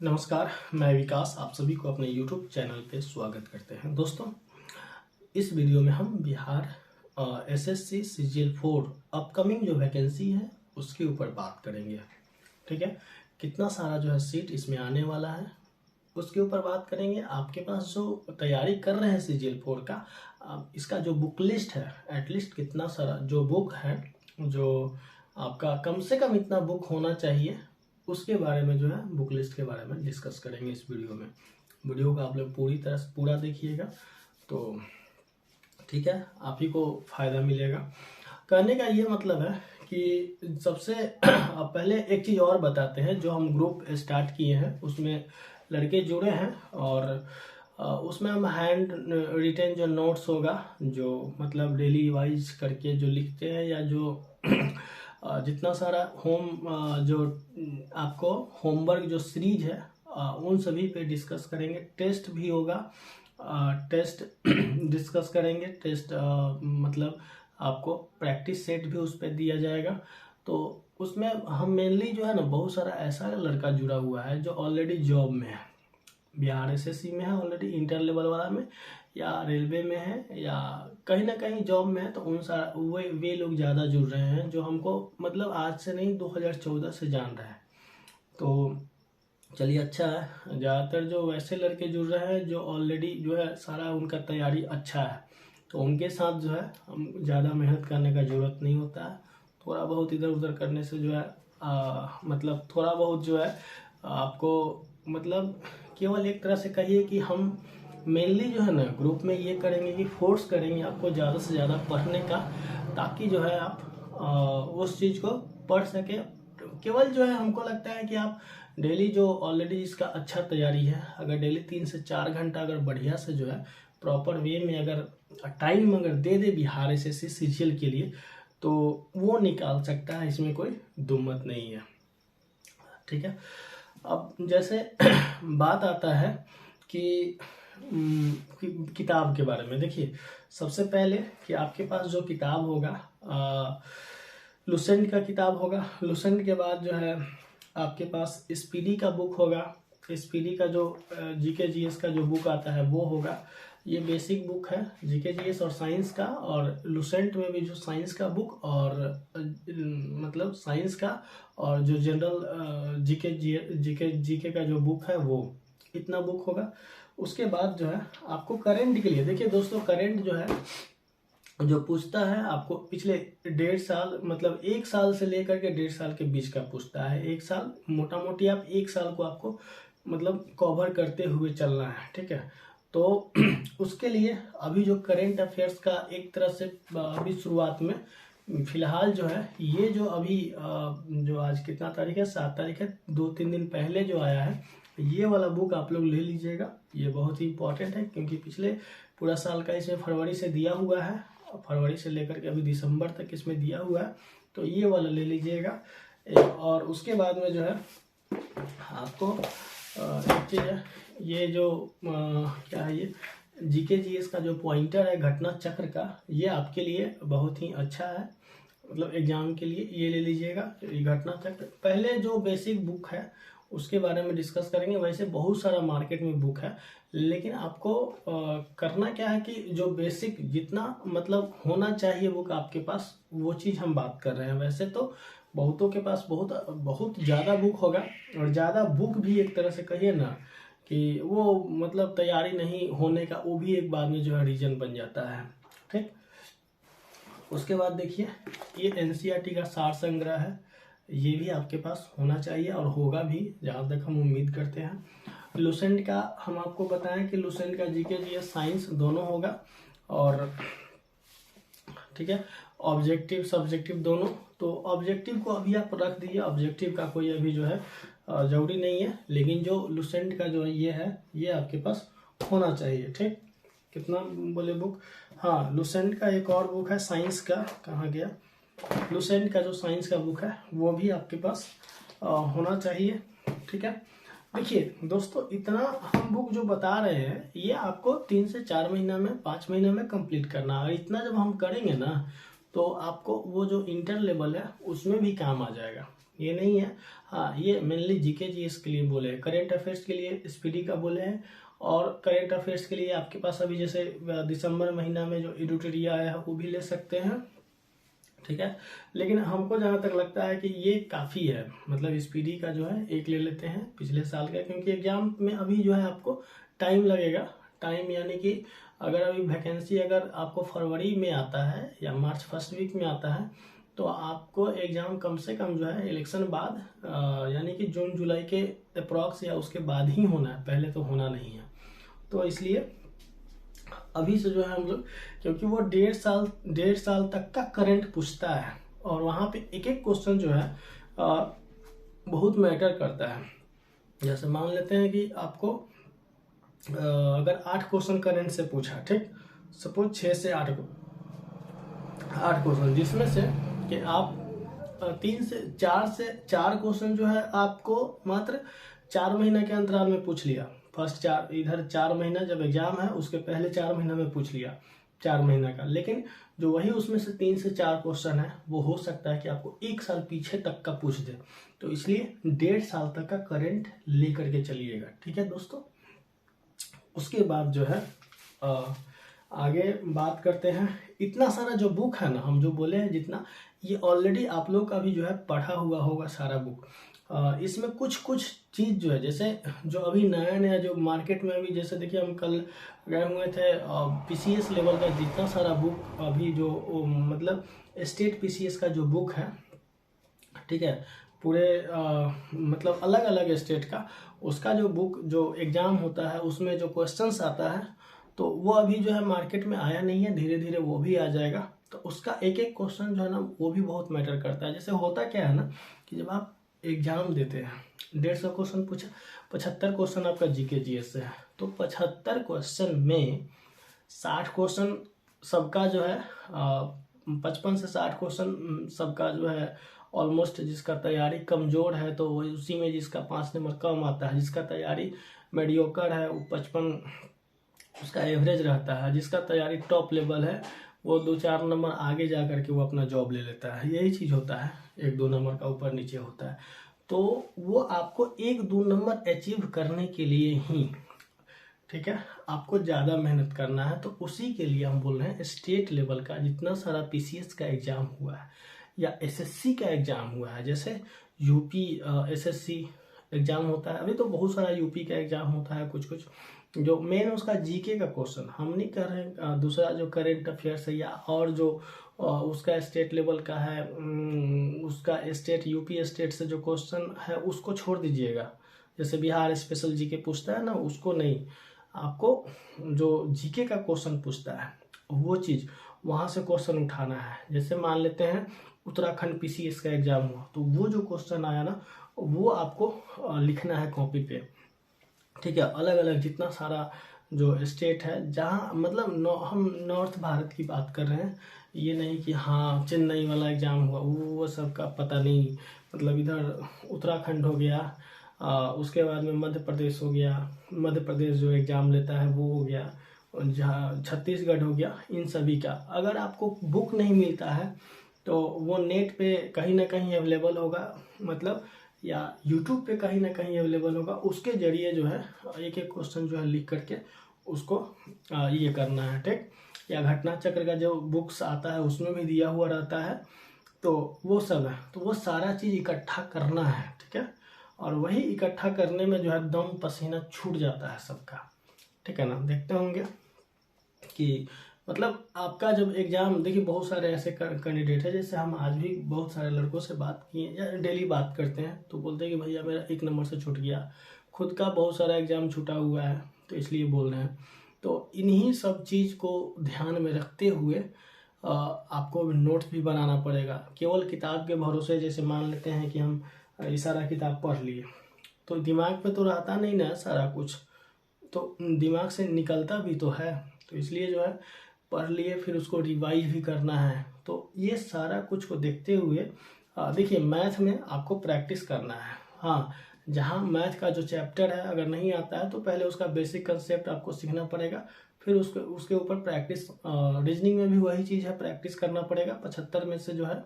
नमस्कार, मैं विकास आप सभी को अपने YouTube चैनल पे स्वागत करते हैं। दोस्तों, इस वीडियो में हम बिहार एसएससी सीजीएल 4 अपकमिंग जो वैकेंसी है उसके ऊपर बात करेंगे। ठीक है, कितना सारा जो है सीट इसमें आने वाला है उसके ऊपर बात करेंगे। आपके पास जो तैयारी कर रहे हैं सीजीएल 4 का, इसका जो बुक लिस्ट है, एटलीस्ट कितना सारा जो बुक है, जो आपका कम से कम इतना बुक होना चाहिए, उसके बारे में जो है बुक लिस्ट के बारे में डिस्कस करेंगे इस वीडियो में। वीडियो को आप लोग पूरी तरह से पूरा देखिएगा तो ठीक है, आप ही को फायदा मिलेगा। कहने का ये मतलब है कि सबसे पहले एक चीज़ और बताते हैं। जो हम ग्रुप स्टार्ट किए हैं उसमें लड़के जुड़े हैं और उसमें हम हैंड रिटेन जो नोट्स होगा, जो मतलब डेली वाइज करके जो लिखते हैं, या जो जितना सारा जो आपको होमवर्क जो सीरीज है उन सभी पे डिस्कस करेंगे। टेस्ट भी होगा, टेस्ट डिस्कस करेंगे। टेस्ट मतलब आपको प्रैक्टिस सेट भी उस पर दिया जाएगा। तो उसमें हम मेनली जो है ना, बहुत सारा ऐसा लड़का जुड़ा हुआ है जो ऑलरेडी जॉब में है, बिहार एसएससी में है ऑलरेडी, इंटर लेवल वाला में, या रेलवे में है, या कहीं ना कहीं जॉब में है। तो उन सारा वे लोग ज़्यादा जुड़ रहे हैं जो हमको मतलब आज से नहीं 2014 से जान रहे हैं। तो चलिए, अच्छा है। ज़्यादातर जो वैसे लड़के जुड़ रहे हैं जो ऑलरेडी जो है सारा उनका तैयारी अच्छा है, तो उनके साथ जो है हम ज़्यादा मेहनत करने का ज़रूरत नहीं होता है। थोड़ा बहुत इधर उधर करने से जो है मतलब थोड़ा बहुत जो है आपको मतलब केवल एक तरह से कहिए कि हम मेनली जो है ना ग्रुप में ये करेंगे कि फोर्स करेंगे आपको ज़्यादा से ज़्यादा पढ़ने का, ताकि जो है आप उस चीज़ को पढ़ सके। केवल जो है हमको लगता है कि आप डेली जो ऑलरेडी इसका अच्छा तैयारी है, अगर डेली 3 से 4 घंटा अगर बढ़िया से जो है प्रॉपर वे में अगर टाइम अगर दे दे बिहार एसएससी सीजीएल के लिए, तो वो निकाल सकता है, इसमें कोई दुम्मत नहीं है। ठीक है, अब जैसे बात आता है कि किताब के बारे में। देखिए, सबसे पहले कि आपके पास जो किताब होगा लुसेंट का किताब होगा। लुसेंट के बाद जो है आपके पास स्पीडी का बुक होगा। स्पीडी का जो जीके जीएस का जो बुक आता है वो होगा। ये बेसिक बुक है जीके जीएस और साइंस का। और लुसेंट में भी जो साइंस का बुक और मतलब साइंस का और जो जनरल जीके का जो बुक है वो इतना बुक होगा। उसके बाद जो है आपको करंट के लिए, देखिए दोस्तों, करंट जो है जो पूछता है आपको पिछले 1.5 साल, मतलब 1 साल से लेकर के 1.5 साल के बीच का पूछता है। 1 साल मोटा मोटी, आप 1 साल को आपको मतलब कवर करते हुए चलना है। ठीक है, तो उसके लिए अभी जो करंट अफेयर्स का एक तरह से अभी शुरुआत में फिलहाल जो है ये जो अभी जो आज कितना तारीख है, 7 तारीख है, 2-3 दिन पहले जो आया है, ये वाला बुक आप लोग ले लीजिएगा। ये बहुत ही इंपॉर्टेंट है क्योंकि पिछले पूरा साल का इसमें फरवरी से दिया हुआ है, फरवरी से लेकर के अभी दिसंबर तक इसमें दिया हुआ है, तो ये वाला ले लीजिएगा। और उसके बाद में जो है आपको एक चीज़ है, ये जो क्या है, ये जीके जीएस का जो पॉइंटर है घटना चक्र का, ये आपके लिए बहुत ही अच्छा है, मतलब एग्जाम के लिए ये ले लीजिएगा। ये घटना चक्र पहले जो बेसिक बुक है उसके बारे में डिस्कस करेंगे। वैसे बहुत सारा मार्केट में बुक है, लेकिन आपको करना क्या है कि जो बेसिक जितना मतलब होना चाहिए बुक आपके पास, वो चीज़ हम बात कर रहे हैं। वैसे तो बहुतों के पास बहुत ज़्यादा बुक होगा, और ज़्यादा बुक भी एक तरह से कहिए ना कि वो मतलब तैयारी नहीं होने का वो भी एक बाद में जो है रीजन बन जाता है। ठीक, उसके बाद देखिए, ये एनसीईआरटी का सार संग्रह है, ये भी आपके पास होना चाहिए और होगा भी, जहाँ तक हम उम्मीद करते हैं। लुसेंट का हम आपको बताएं कि लुसेंट का जीके जीएस साइंस दोनों होगा, और ठीक है, ऑब्जेक्टिव सब्जेक्टिव दोनों। तो ऑब्जेक्टिव को अभी आप रख दीजिए, ऑब्जेक्टिव का कोई अभी जो है जरूरी नहीं है, लेकिन जो लुसेंट का जो ये है ये आपके पास होना चाहिए। ठीक, कितना बोले बुक, हाँ, लुसेंट का एक और बुक है साइंस का, कहाँ गया, लुसेंट का जो साइंस का बुक है वो भी आपके पास होना चाहिए। ठीक है, देखिए दोस्तों, इतना हम बुक जो बता रहे हैं ये आपको 3 से 4 महीना में, 5 महीने में कंप्लीट करना है। इतना जब हम करेंगे ना, तो आपको वो जो इंटर लेवल है उसमें भी काम आ जाएगा। ये नहीं है। हाँ, ये मेनली जीके जीएस के लिए बोले हैं, करेंट अफेयर्स के लिए स्पीडी का बोले हैं, और करेंट अफेयर्स के लिए आपके पास अभी जैसे दिसंबर महीना में जो एडिटोरिया आया है वो भी ले सकते हैं, ठीक है। लेकिन हमको जहाँ तक लगता है कि ये काफ़ी है, मतलब स्पीडी का जो है एक ले लेते हैं पिछले साल का, क्योंकि एग्जाम में अभी जो है आपको टाइम लगेगा। टाइम यानी कि अगर अभी वैकेंसी अगर आपको फरवरी में आता है या मार्च फर्स्ट वीक में आता है, तो आपको एग्ज़ाम कम से कम जो है इलेक्शन बाद यानी कि जून जुलाई के अप्रॉक्स या उसके बाद ही होना है, पहले तो होना नहीं है। तो इसलिए अभी से जो है हम लोग, क्योंकि वो 1.5 साल तक का करंट पूछता है, और वहाँ पे एक एक क्वेश्चन जो है बहुत मैटर करता है। जैसे मान लेते हैं कि आपको अगर 8 क्वेश्चन करंट से पूछा, ठीक, सपोज 6 से 8 क्वेश्चन, जिसमें से कि आप 4 क्वेश्चन जो है आपको मात्र 4 महीने के अंतराल में पूछ लिया। फर्स्ट 4 इधर 4 महीना जब एग्जाम है उसके पहले 4 महीना में पूछ लिया 4 महीना का, लेकिन जो वही उसमें से 3 से 4 क्वेश्चन है वो हो सकता है कि आपको 1 साल पीछे तक का पूछ दे। तो इसलिए 1.5 साल तक का करंट लेकर के चलिएगा, ठीक है दोस्तों। उसके बाद जो है आगे बात करते हैं। इतना सारा जो बुक है ना, हम जो बोले हैं जितना, ये ऑलरेडी आप लोग का भी जो है पढ़ा हुआ होगा सारा बुक। इसमें कुछ कुछ चीज़ जो है, जैसे जो अभी नया नया जो मार्केट में अभी, जैसे देखिए हम कल गए हुए थे पीसीएस लेवल का जितना सारा बुक अभी जो मतलब स्टेट पीसीएस का जो बुक है, ठीक है, पूरे मतलब अलग अलग स्टेट का, उसका जो बुक जो एग्ज़ाम होता है उसमें जो क्वेश्चंस आता है, तो वो अभी जो है मार्केट में आया नहीं है, धीरे धीरे वो भी आ जाएगा। तो उसका एक एक क्वेश्चन जो है ना वो भी बहुत मैटर करता है। जैसे होता क्या है ना कि जब आप एग्जाम देते हैं, 150 क्वेश्चन पूछा, 75 क्वेश्चन आपका जीके जीएस से है, तो 75 क्वेश्चन में 60 क्वेश्चन सबका जो है 55 से 60 क्वेश्चन सबका जो है ऑलमोस्ट, जिसका तैयारी कमज़ोर है तो वो उसी में, जिसका 5 नंबर कम आता है, जिसका तैयारी मेडियोकर है वो 55 उसका एवरेज रहता है, जिसका तैयारी टॉप लेवल है वो 2-4 नंबर आगे जा करके वो अपना जॉब ले लेता है। यही चीज़ होता है, 1-2 नंबर का ऊपर नीचे होता है। तो वो आपको 1-2 नंबर अचीव करने के लिए ही, ठीक है, आपको ज़्यादा मेहनत करना है। तो उसी के लिए हम बोल रहे हैं स्टेट लेवल का जितना सारा पीसीएस का एग्ज़ाम हुआ है या एसएससी का एग्ज़ाम हुआ है, जैसे यूपी एसएससी एग्ज़ाम होता है, अभी तो बहुत सारा यूपी का एग्ज़ाम होता है, कुछ कुछ जो मेन उसका जीके का क्वेश्चन हम नहीं कर रहे हैं। दूसरा जो करेंट अफेयर्स है या और जो उसका स्टेट लेवल का है, उसका स्टेट यूपी स्टेट से जो क्वेश्चन है उसको छोड़ दीजिएगा। जैसे बिहार स्पेशल जीके पूछता है ना, उसको नहीं, आपको जो जीके का क्वेश्चन पूछता है वो चीज़ वहाँ से क्वेश्चन उठाना है। जैसे मान लेते हैं उत्तराखंड पीसीएस का एग्ज़ाम हुआ, तो वो जो क्वेश्चन आया ना वो आपको लिखना है कॉपी पे, ठीक है। अलग अलग जितना सारा जो स्टेट है, जहाँ मतलब हम नॉर्थ भारत की बात कर रहे हैं, ये नहीं कि हाँ चेन्नई वाला एग्ज़ाम हुआ वो सब का पता नहीं, मतलब इधर उत्तराखंड हो गया, उसके बाद में मध्य प्रदेश हो गया, मध्य प्रदेश जो एग्ज़ाम लेता है वो हो गया, जहाँ छत्तीसगढ़ हो गया, इन सभी का अगर आपको बुक नहीं मिलता है तो वो नेट पे कहीं ना कहीं अवेलेबल होगा, मतलब या यूट्यूब पे कहीं ना कहीं अवेलेबल होगा। उसके जरिए जो है एक एक क्वेश्चन जो है लिख करके उसको ये करना है, ठीक। या घटना चक्र का जो बुक्स आता है उसमें भी दिया हुआ रहता है, तो वो सब है, तो वो सारा चीज़ इकट्ठा करना है, ठीक है। और वही इकट्ठा करने में जो है दम पसीना छूट जाता है सबका, ठीक है ना। देखते होंगे कि मतलब आपका जब एग्ज़ाम, देखिए बहुत सारे ऐसे कैंडिडेट है, जैसे हम आज भी बहुत सारे लड़कों से बात किए या डेली बात करते हैं, तो बोलते हैं कि भैया मेरा 1 नंबर से छूट गया, खुद का बहुत सारा एग्ज़ाम छूटा हुआ है, तो इसलिए बोल रहे हैं। तो इन्हीं सब चीज़ को ध्यान में रखते हुए आपको नोट्स भी बनाना पड़ेगा। केवल किताब के भरोसे, जैसे मान लेते हैं कि हम ये सारा किताब पढ़ लिए, तो दिमाग पे तो रहता नहीं ना सारा कुछ, तो दिमाग से निकलता भी तो है। तो इसलिए जो है पढ़ लिए, फिर उसको रिवाइज भी करना है। तो ये सारा कुछ को देखते हुए देखिए मैथ में आपको प्रैक्टिस करना है। हाँ, जहाँ मैथ का जो चैप्टर है अगर नहीं आता है तो पहले उसका बेसिक कंसेप्ट आपको सीखना पड़ेगा, फिर उसके ऊपर प्रैक्टिस। रीजनिंग में भी वही चीज़ है, प्रैक्टिस करना पड़ेगा। 75 में से जो है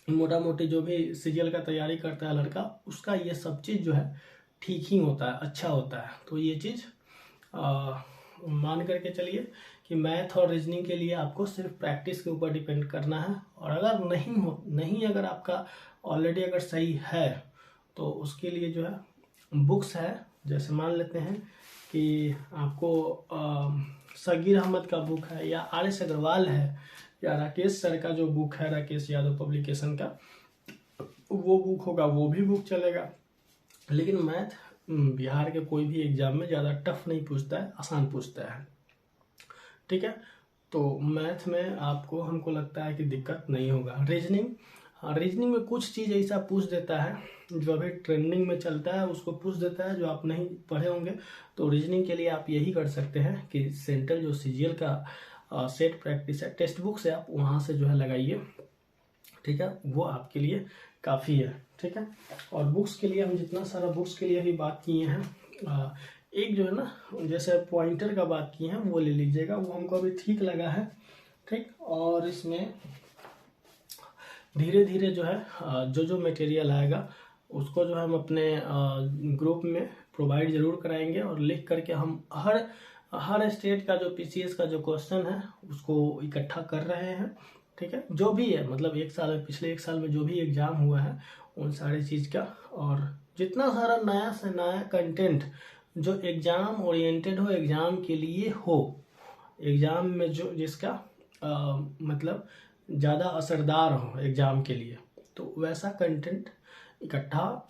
मोटा मोटी जो भी सीजीएल का तैयारी करता है लड़का, उसका ये सब चीज़ जो है ठीक ही होता है, अच्छा होता है। तो ये चीज़ मान करके चलिए कि मैथ और रीजनिंग के लिए आपको सिर्फ प्रैक्टिस के ऊपर डिपेंड करना है। और अगर नहीं अगर आपका ऑलरेडी अगर सही है तो उसके लिए जो है बुक्स है। जैसे मान लेते हैं कि आपको सगीर अहमद का बुक है, या आर.एस. अग्रवाल है, या राकेश सर का जो बुक है, राकेश यादव पब्लिकेशन का, वो बुक होगा, वो भी बुक चलेगा। लेकिन मैथ बिहार के कोई भी एग्जाम में ज़्यादा टफ नहीं पूछता है, आसान पूछता है। ठीक है, तो मैथ में आपको हमको लगता है कि दिक्कत नहीं होगा। रीजनिंग में कुछ चीज़ ऐसा पूछ देता है जो अभी ट्रेंडिंग में चलता है, उसको पूछ देता है जो आप नहीं पढ़े होंगे। तो रीजनिंग के लिए आप यही कर सकते हैं कि सेंट्रल जो सीजीएल का सेट प्रैक्टिस है, टेक्स्ट बुक से आप वहाँ से जो है लगाइए। ठीक है, वो आपके लिए काफ़ी है। ठीक है, और बुक्स के लिए हम जितना सारा बुक्स के लिए अभी बात किए हैं, एक जो है ना जैसे पॉइंटर का बात किए हैं वो ले लीजिएगा, वो हमको अभी ठीक लगा है। ठीक, और इसमें धीरे धीरे जो है जो मटेरियल आएगा उसको जो है हम अपने ग्रुप में प्रोवाइड जरूर कराएंगे, और लिख करके हम हर स्टेट का जो पीसीएस का जो क्वेश्चन है उसको इकट्ठा कर रहे हैं। ठीक है, जो भी है मतलब पिछले एक साल में जो भी एग्जाम हुआ है उन सारी चीज़ का, और जितना सारा नया से नया कंटेंट जो एग्जाम ओरिएंटेड हो, एग्जाम के लिए हो, एग्जाम में जो जिसका मतलब ज़्यादा असरदार हो एग्जाम के लिए, तो वैसा कंटेंट इकट्ठा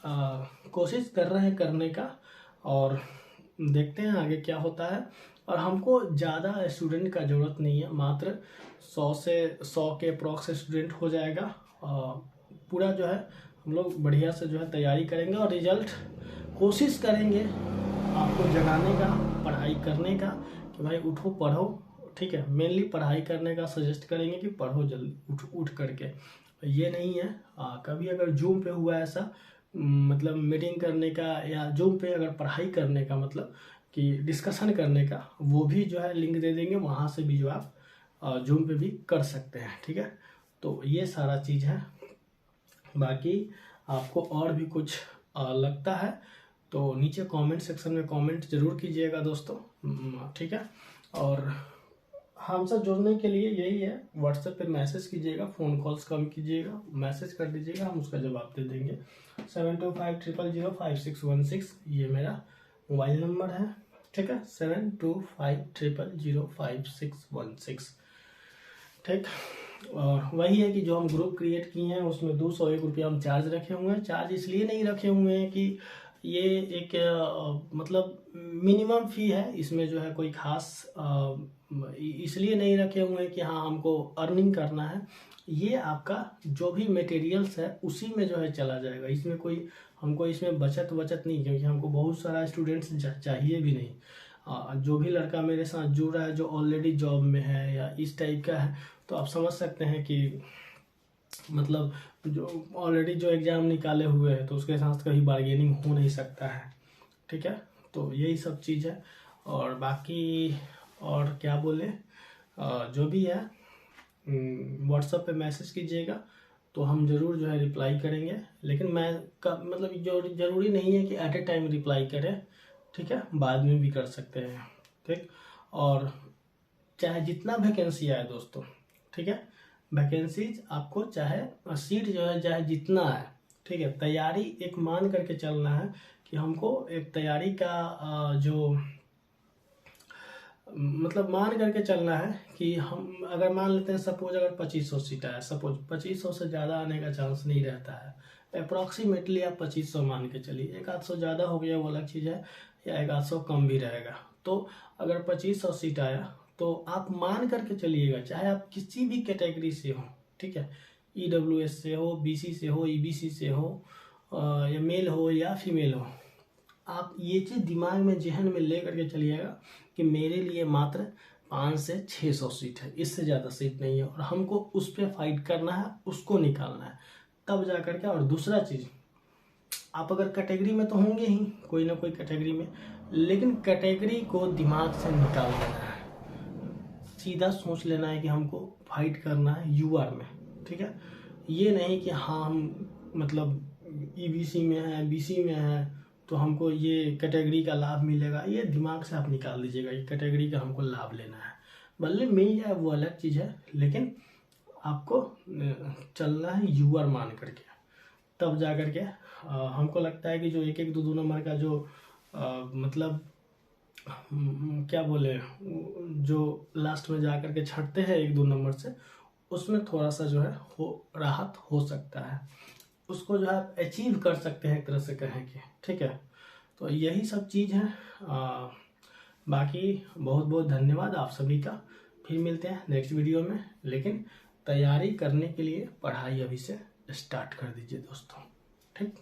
कोशिश कर रहे हैं करने का, और देखते हैं आगे क्या होता है। और हमको ज़्यादा स्टूडेंट का ज़रूरत नहीं है, मात्र 100 के अप्रॉक्स स्टूडेंट हो जाएगा। पूरा जो है हम लोग बढ़िया से जो है तैयारी करेंगे, और रिजल्ट कोशिश करेंगे आपको जगाने का, पढ़ाई करने का, कि भाई उठो पढ़ो। ठीक है, मेनली पढ़ाई करने का सजेस्ट करेंगे कि पढ़ो जल्दी उठ करके। ये नहीं है कभी अगर जूम पे हुआ ऐसा मतलब मीटिंग करने का, या जूम पे अगर पढ़ाई करने का मतलब कि डिस्कशन करने का, वो भी जो है लिंक दे देंगे, वहाँ से भी जो आप जूम पे भी कर सकते हैं। ठीक है, तो ये सारा चीज़ है। बाकी आपको और भी कुछ लगता है तो नीचे कमेंट सेक्शन में कमेंट जरूर कीजिएगा दोस्तों। ठीक है, और हमसे जुड़ने के लिए यही है, व्हाट्सएप पे मैसेज कीजिएगा, फ़ोन कॉल्स कम कीजिएगा, मैसेज कर दीजिएगा, हम उसका जवाब दे देंगे। 7250055616 ये मेरा मोबाइल नंबर है। ठीक है, 7250055616। ठीक, और वही है कि जो हम ग्रुप क्रिएट किए हैं उसमें 201 रुपया हम चार्ज रखे हुए हैं। चार्ज इसलिए नहीं रखे हुए हैं कि ये एक मतलब मिनिमम फ़ी है, इसमें जो है कोई खास इसलिए नहीं रखे हुए हैं कि हाँ हमको अर्निंग करना है। ये आपका जो भी मटेरियल्स है उसी में जो है चला जाएगा, इसमें कोई हमको इसमें बचत नहीं, क्योंकि हमको बहुत सारा स्टूडेंट्स चाहिए भी नहीं। जो भी लड़का मेरे साथ जुड़ रहा है जो ऑलरेडी जॉब में है या इस टाइप का है, तो आप समझ सकते हैं कि मतलब जो ऑलरेडी जो एग्ज़ाम निकाले हुए हैं तो उसके साथ कहीं बार्गेनिंग हो नहीं सकता है। ठीक है, तो यही सब चीज़ है। और बाकी और क्या बोले, जो भी है व्हाट्सएप पे मैसेज कीजिएगा तो हम ज़रूर जो है रिप्लाई करेंगे। लेकिन मैं मतलब जो ज़रूरी नहीं है कि एट ए टाइम रिप्लाई करें। ठीक है, बाद में भी कर सकते हैं। ठीक, और चाहे जितना वैकेंसी आए दोस्तों, ठीक है, वैकेंसीज आपको चाहे सीट जो है चाहे जितना है, ठीक है, तैयारी एक मान करके चलना है कि हमको एक तैयारी का जो मतलब मान करके चलना है कि हम अगर मान लेते हैं सपोज अगर 2500 सीट आया, सपोज 2500 से ज़्यादा आने का चांस नहीं रहता है। अप्रॉक्सीमेटली आप 2500 मान के चलिए, 1-800 ज़्यादा हो गया वो अलग चीज़ है, या 1-800 कम भी रहेगा। तो अगर 2500 सीट आया तो आप मान करके चलिएगा, चाहे आप किसी भी कैटेगरी से हो, ठीक है, EWS से हो, BC से हो, EBC से हो, या मेल हो या फीमेल हो, आप ये चीज़ दिमाग में जहन में ले करके चलिएगा कि मेरे लिए मात्र 500 से 600 सीट है, इससे ज़्यादा सीट नहीं है, और हमको उस पर फाइट करना है, उसको निकालना है, तब जा करके। और दूसरा चीज़, आप अगर कैटेगरी में तो होंगे ही कोई ना कोई कैटेगरी में, लेकिन कैटेगरी को दिमाग से निकाल देना है, सीधा सोच लेना है कि हमको फाइट करना है UR में। ठीक है, ये नहीं कि हाँ हम मतलब ईबीसी में है, बीसी में है तो हमको ये कैटेगरी का लाभ मिलेगा, ये दिमाग से आप निकाल दीजिएगा। ये कैटेगरी का हमको लाभ लेना है, भले मिल जाए वो अलग चीज़ है, लेकिन आपको चलना है यूआर मान करके, तब जा करके हमको लगता है कि जो एक एक दो नंबर का जो मतलब क्या बोले, जो लास्ट में जा करके छटते हैं एक दो नंबर से, उसमें थोड़ा सा जो है हो राहत हो सकता है, उसको जो है आप अचीव कर सकते हैं एक तरह से कहें कि, ठीक है। तो यही सब चीज़ है। बाकी बहुत बहुत धन्यवाद आप सभी का। फिर मिलते हैं नेक्स्ट वीडियो में, लेकिन तैयारी करने के लिए पढ़ाई अभी से स्टार्ट कर दीजिए दोस्तों, ठीक।